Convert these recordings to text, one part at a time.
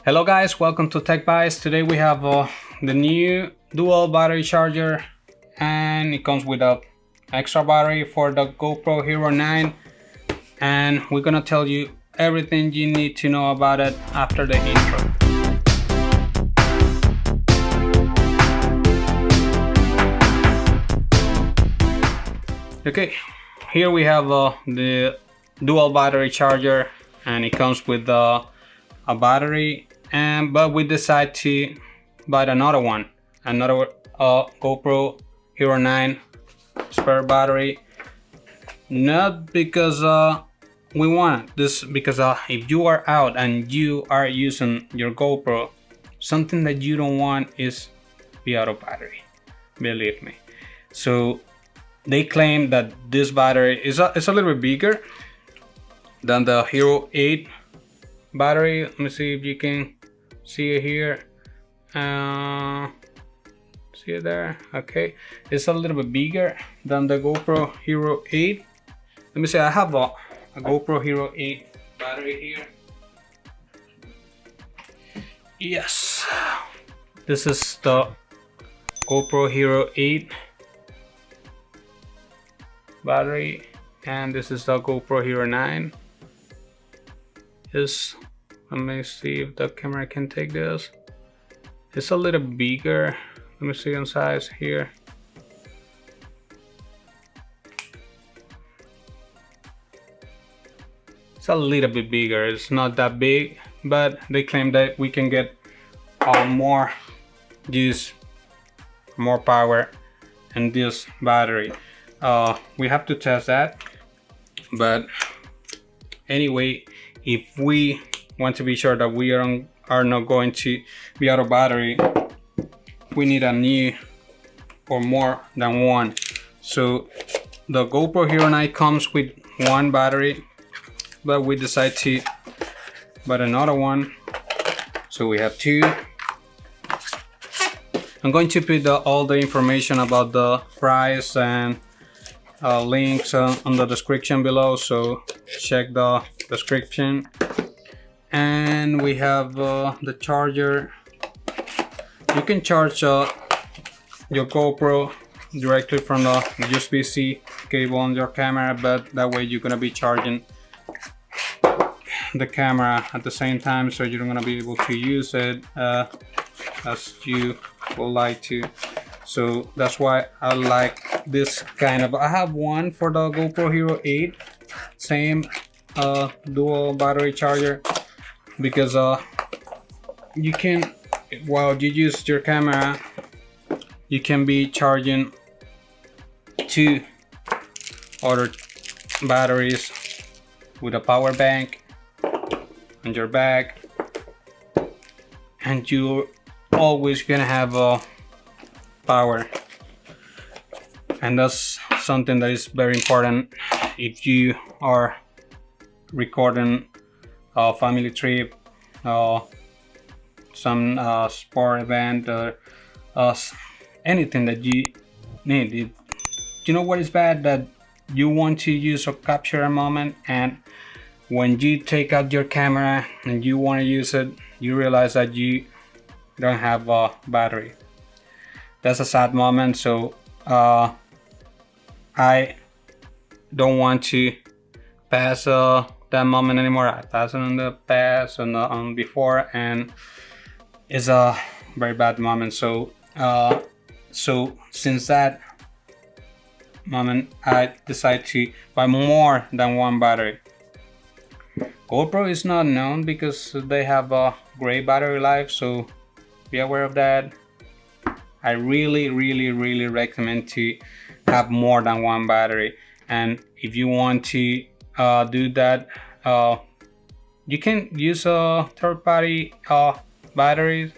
Hello guys, welcome to Tech Buys. Today we have the new dual battery charger, and it comes with a extra battery for the GoPro Hero 9, and we're gonna tell you everything you need to know about it after the intro. Okay, here we have the dual battery charger, and it comes with a battery, but we decide to buy another GoPro Hero 9 spare battery, not because we want this, because if you are out and you are using your GoPro, something that you don't want is be out of battery, believe me. So they claim that this battery is a little bit bigger than the Hero 8 battery. Let me see if you can see it here. See it there? Okay, it's a little bit bigger than the GoPro Hero 8. Let me see, I have a GoPro Hero 8 battery here. Yes, this is the GoPro Hero 8 battery, and this is the GoPro Hero 9. Let me see if the camera can take this. It's a little bigger. Let me see in size here. It's a little bit bigger. It's not that big, but they claim that we can get more juice, more power in this battery. We have to test that, but anyway, if we want to be sure that we are not going to be out of battery, we need a new or more than one. So the GoPro Hero 9 comes with one battery, but we decide to buy another one, so we have two. I'm going to put all the information about the price and links on the description below, so check the description. And we have the charger. You can charge your GoPro directly from the USB-C cable on your camera, but that way you're gonna be charging the camera at the same time, so you're gonna be able to use it as you would like to. So that's why I like this kind of. I have one for the GoPro Hero 8, same dual battery charger, because you can, while you use your camera, you can be charging two other batteries with a power bank on your back, and you're always gonna have power. And that's something that is very important if you are recording a family trip, some sport event, or anything that you need. You know what is bad? That you want to use or capture a moment, and when you take out your camera and you want to use it, you realize that you don't have a battery. That's a sad moment. So I don't want to pass that moment anymore. I passed it in the past and on before, and it's a very bad moment. So since that moment, I decided to buy more than one battery. GoPro is not known because they have a great battery life, so be aware of that. I really recommend to have more than one battery, and if you want to do that, you can use third-party batteries,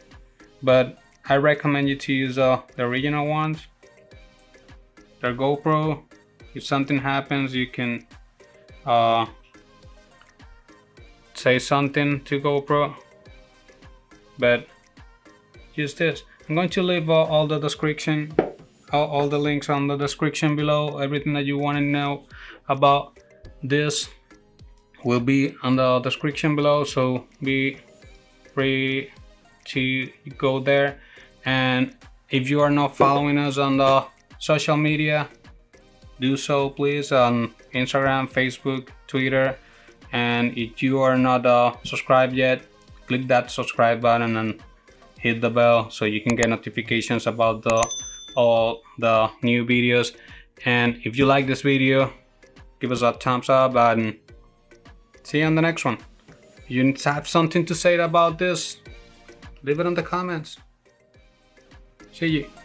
but I recommend you to use the original ones. The GoPro, if something happens, you can say something to GoPro, but use this. I'm going to leave all the description, all the links on the description below. Everything that you want to know about this will be on the description below, so be free to go there. And if you are not following us on the social media, do so please, on Instagram, Facebook, Twitter. And if you are not subscribed yet, click that subscribe button and hit the bell so you can get notifications about all the new videos. And if you like this video, give us a thumbs up and see you on the next one. If you have something to say about this, leave it in the comments. See you.